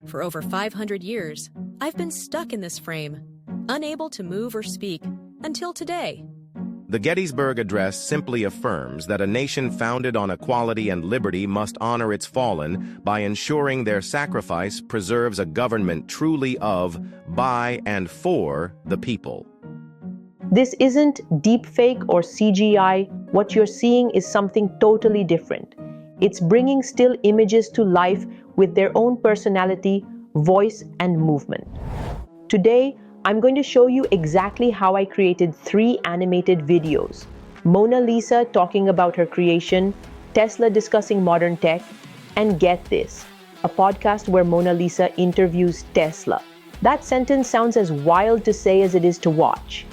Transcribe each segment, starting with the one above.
For over 500 years, I've been stuck in this frame, unable to move or speak, until today. The Gettysburg Address simply affirms that a nation founded on equality and liberty must honor its fallen by ensuring their sacrifice preserves a government truly of, by, and for the people. This isn't deepfake or CGI. What you're seeing is something totally different. It's bringing still images to life with their own personality, voice, and movement. Today, I'm going to show you exactly how I created 3 animated videos. Mona Lisa talking about her creation, Tesla discussing modern tech, and get this, a podcast where Mona Lisa interviews Tesla. That sentence sounds as wild to say as it is to watch.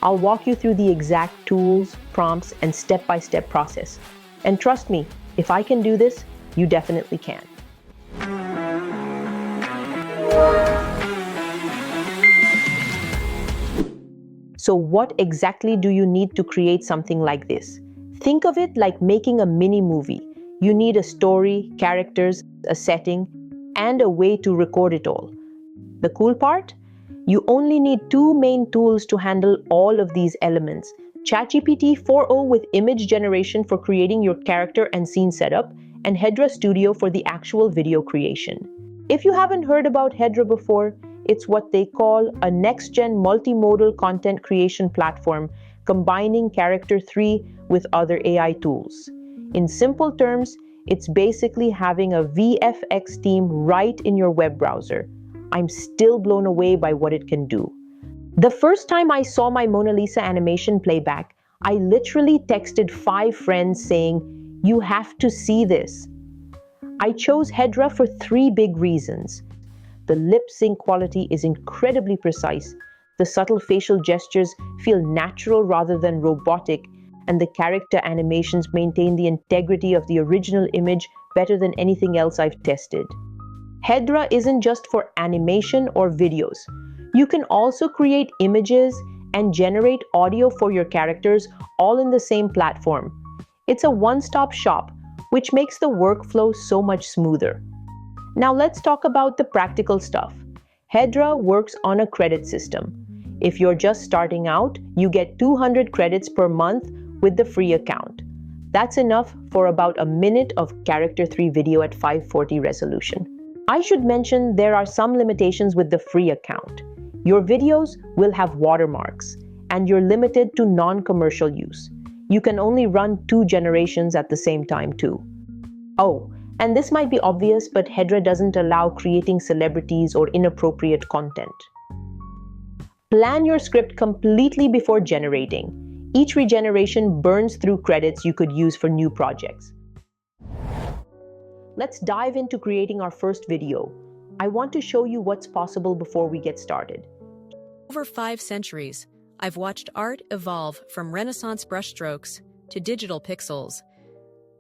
I'll walk you through the exact tools, prompts, and step-by-step process. And trust me, if I can do this, you definitely can. So what exactly do you need to create something like this? Think of it like making a mini movie. You need a story, characters, a setting, and a way to record it all. The cool part? You only need 2 main tools to handle all of these elements. ChatGPT 4.0 with image generation for creating your character and scene setup, and Hedra Studio for the actual video creation. If you haven't heard about Hedra before, it's what they call a next-gen multimodal content creation platform, combining Character 3 with other AI tools. In simple terms, it's basically having a VFX team right in your web browser. I'm still blown away by what it can do. The first time I saw my Mona Lisa animation playback, I literally texted 5 friends saying, "You have to see this." I chose Hedra for 3 big reasons. The lip sync quality is incredibly precise, the subtle facial gestures feel natural rather than robotic, and the character animations maintain the integrity of the original image better than anything else I've tested. Hedra isn't just for animation or videos. You can also create images and generate audio for your characters all in the same platform. It's a one-stop shop, which makes the workflow so much smoother. Now let's talk about the practical stuff. Hedra works on a credit system. If you're just starting out, you get 200 credits per month with the free account. That's enough for about a minute of Character 3 video at 540 resolution. I should mention there are some limitations with the free account. Your videos will have watermarks, and you're limited to non-commercial use. You can only run 2 generations at the same time too. Oh, and this might be obvious, but Hedra doesn't allow creating celebrities or inappropriate content. Plan your script completely before generating. Each regeneration burns through credits you could use for new projects. Let's dive into creating our first video. I want to show you what's possible before we get started. Over 5 centuries, I've watched art evolve from Renaissance brushstrokes to digital pixels.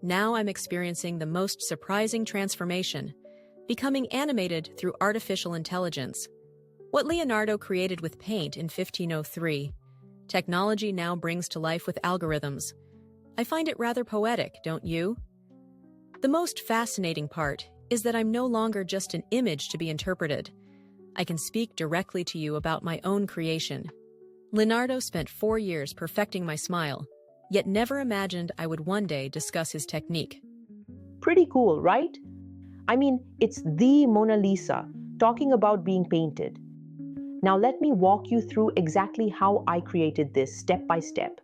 Now I'm experiencing the most surprising transformation, becoming animated through artificial intelligence. What Leonardo created with paint in 1503, technology now brings to life with algorithms. I find it rather poetic, don't you? The most fascinating part is that I'm no longer just an image to be interpreted. I can speak directly to you about my own creation. Leonardo spent 4 years perfecting my smile, yet never imagined I would one day discuss his technique. Pretty cool, right? I mean, it's the Mona Lisa talking about being painted. Now let me walk you through exactly how I created this step by step.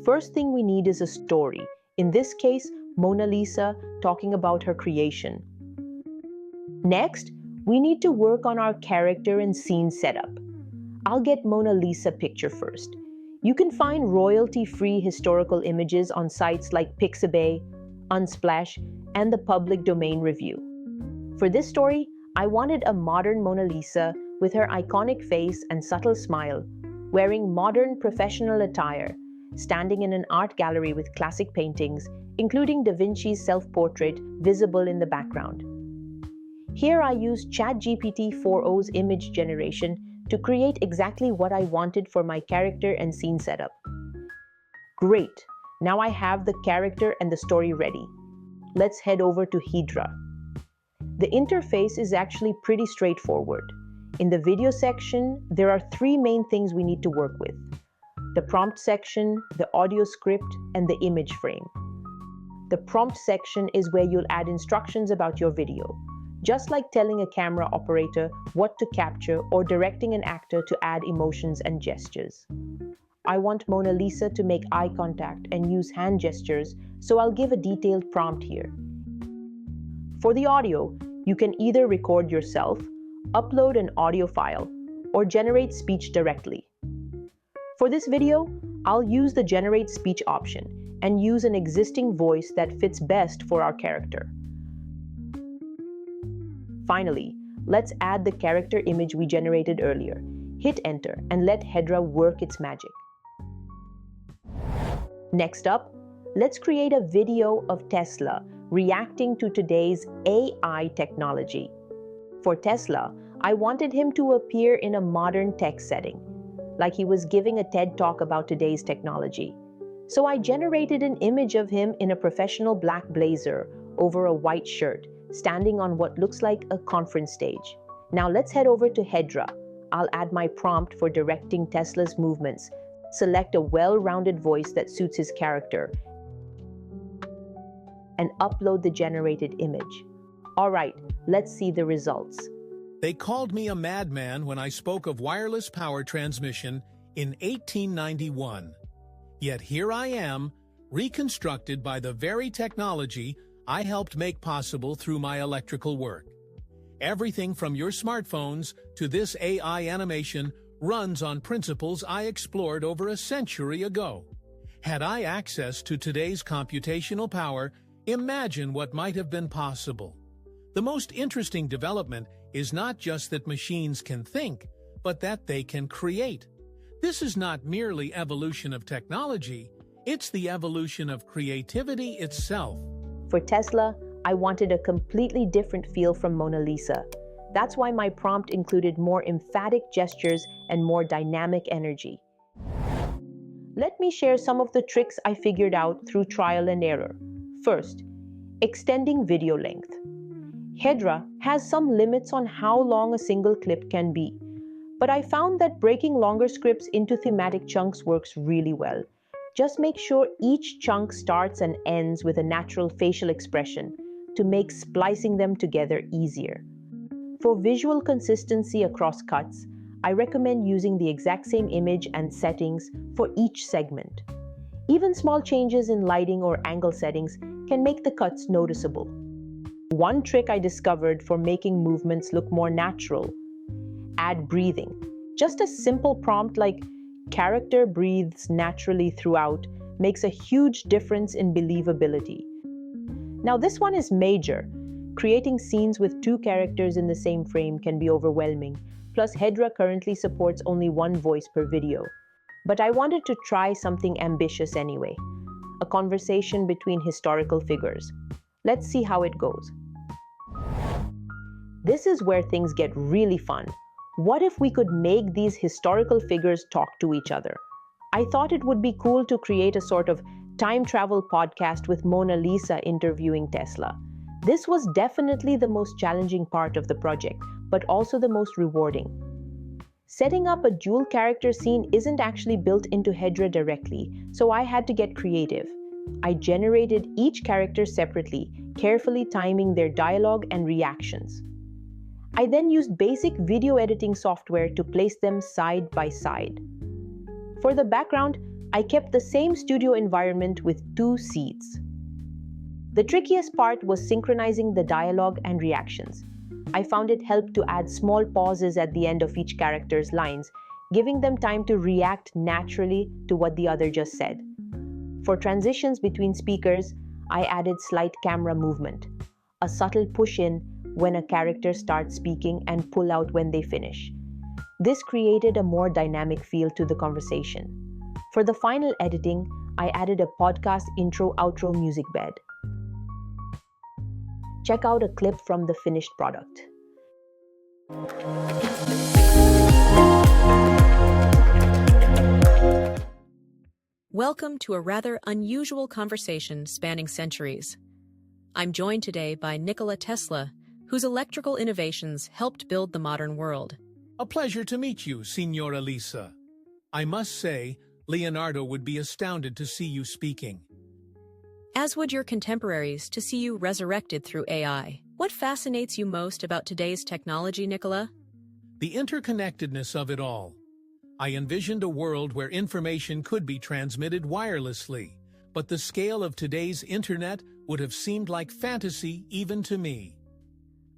First thing we need is a story. In this case, Mona Lisa talking about her creation. Next, we need to work on our character and scene setup. I'll get Mona Lisa picture first. You can find royalty-free historical images on sites like Pixabay, Unsplash, and the Public Domain Review. For this story, I wanted a modern Mona Lisa with her iconic face and subtle smile, wearing modern professional attire, standing in an art gallery with classic paintings, including Da Vinci's self-portrait visible in the background. Here I used ChatGPT 4.0's image generation to create exactly what I wanted for my character and scene setup. Great! Now I have the character and the story ready. Let's head over to Hedra. The interface is actually pretty straightforward. In the video section, there are three main things we need to work with: the prompt section, the audio script, and the image frame. The prompt section is where you'll add instructions about your video, just like telling a camera operator what to capture or directing an actor to add emotions and gestures. I want Mona Lisa to make eye contact and use hand gestures, so I'll give a detailed prompt here. For the audio, you can either record yourself, upload an audio file, or generate speech directly. For this video, I'll use the Generate Speech option and use an existing voice that fits best for our character. Finally, let's add the character image we generated earlier. Hit enter and let Hedra work its magic. Next up, let's create a video of Tesla reacting to today's AI technology. For Tesla, I wanted him to appear in a modern tech setting, like he was giving a TED talk about today's technology. So I generated an image of him in a professional black blazer over a white shirt, standing on what looks like a conference stage. Now let's head over to Hedra. I'll add my prompt for directing Tesla's movements, select a well-rounded voice that suits his character, and upload the generated image. All right, let's see the results. They called me a madman when I spoke of wireless power transmission in 1891. Yet here I am, reconstructed by the very technology I helped make possible through my electrical work. Everything from your smartphones to this AI animation runs on principles I explored over a century ago. Had I access to today's computational power, imagine what might have been possible. The most interesting development is not just that machines can think, but that they can create. This is not merely evolution of technology, it's the evolution of creativity itself. For Tesla, I wanted a completely different feel from Mona Lisa. That's why my prompt included more emphatic gestures and more dynamic energy. Let me share some of the tricks I figured out through trial and error. First, extending video length. Hedra has some limits on how long a single clip can be, but I found that breaking longer scripts into thematic chunks works really well. Just make sure each chunk starts and ends with a natural facial expression to make splicing them together easier. For visual consistency across cuts, I recommend using the exact same image and settings for each segment. Even small changes in lighting or angle settings can make the cuts noticeable. One trick I discovered for making movements look more natural: add breathing. Just a simple prompt like "character breathes naturally throughout" makes a huge difference in believability. Now this one is major. Creating scenes with two characters in the same frame can be overwhelming. Plus, Hedra currently supports only one voice per video. But I wanted to try something ambitious anyway: a conversation between historical figures. Let's see how it goes. This is where things get really fun. What if we could make these historical figures talk to each other? I thought it would be cool to create a sort of time travel podcast with Mona Lisa interviewing Tesla. This was definitely the most challenging part of the project, but also the most rewarding. Setting up a dual character scene isn't actually built into Hedra directly, so I had to get creative. I generated each character separately, carefully timing their dialogue and reactions. I then used basic video editing software to place them side by side. For the background, I kept the same studio environment with two seats. The trickiest part was synchronizing the dialogue and reactions. I found it helped to add small pauses at the end of each character's lines, giving them time to react naturally to what the other just said. For transitions between speakers, I added slight camera movement, a subtle push-in when a character starts speaking and pull out when they finish. This created a more dynamic feel to the conversation. For the final editing, I added a podcast intro-outro music bed. Check out a clip from the finished product. Welcome to a rather unusual conversation spanning centuries. I'm joined today by Nikola Tesla, whose electrical innovations helped build the modern world. A pleasure to meet you, Signora Lisa. I must say, Leonardo would be astounded to see you speaking. As would your contemporaries to see you resurrected through AI. What fascinates you most about today's technology, Nikola? The interconnectedness of it all. I envisioned a world where information could be transmitted wirelessly, but the scale of today's internet would have seemed like fantasy even to me.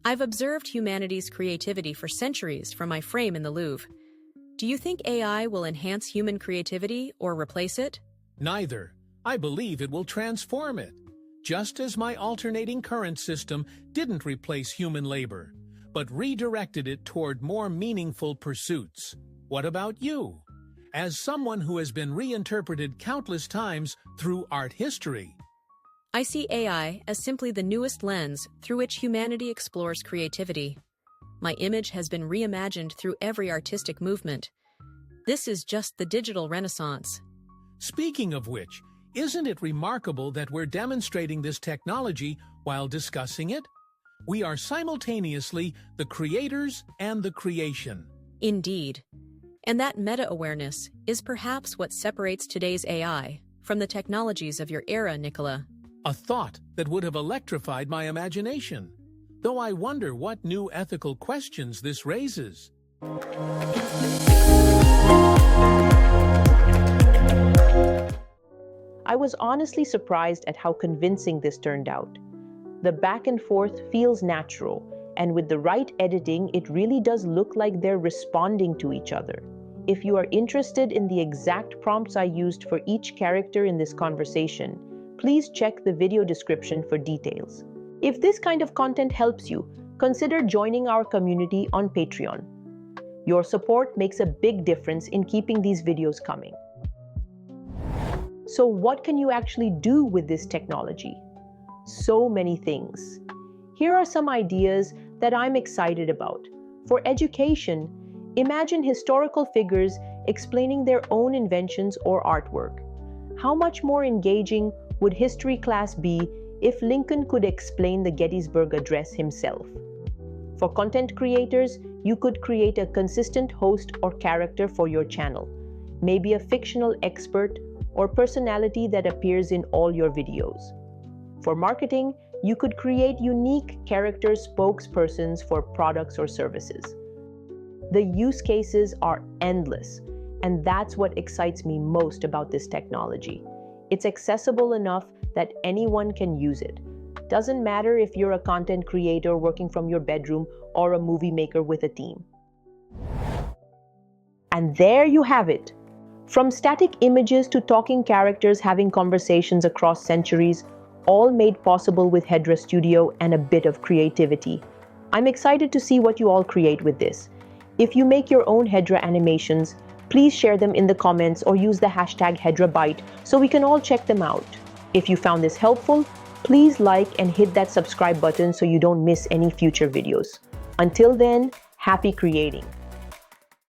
I've observed humanity's creativity for centuries from my frame in the Louvre. Do you think AI will enhance human creativity or replace it? Neither. I believe it will transform it. Just as my alternating current system didn't replace human labor, but redirected it toward more meaningful pursuits. What about you? As someone who has been reinterpreted countless times through art history, I see AI as simply the newest lens through which humanity explores creativity. My image has been reimagined through every artistic movement. This is just the digital renaissance. Speaking of which, isn't it remarkable that we're demonstrating this technology while discussing it? We are simultaneously the creators and the creation. Indeed. And that meta-awareness is perhaps what separates today's AI from the technologies of your era, Nikola. A thought that would have electrified my imagination. Though I wonder what new ethical questions this raises. I was honestly surprised at how convincing this turned out. The back and forth feels natural, and with the right editing, it really does look like they're responding to each other. If you are interested in the exact prompts I used for each character in this conversation, please check the video description for details. If this kind of content helps you, consider joining our community on Patreon. Your support makes a big difference in keeping these videos coming. So what can you actually do with this technology? So many things. Here are some ideas that I'm excited about. For education, imagine historical figures explaining their own inventions or artwork. How much more engaging would history class be if Lincoln could explain the Gettysburg Address himself? For content creators, you could create a consistent host or character for your channel, maybe a fictional expert or personality that appears in all your videos. For marketing, you could create unique character spokespersons for products or services. The use cases are endless, and that's what excites me most about this technology. It's accessible enough that anyone can use it. Doesn't matter if you're a content creator working from your bedroom or a movie maker with a team. And there you have it. From static images to talking characters having conversations across centuries, all made possible with Hedra Studio and a bit of creativity. I'm excited to see what you all create with this. If you make your own Hedra animations, please share them in the comments or use the hashtag HedraByte so we can all check them out. If you found this helpful, please like and hit that subscribe button so you don't miss any future videos. Until then, happy creating!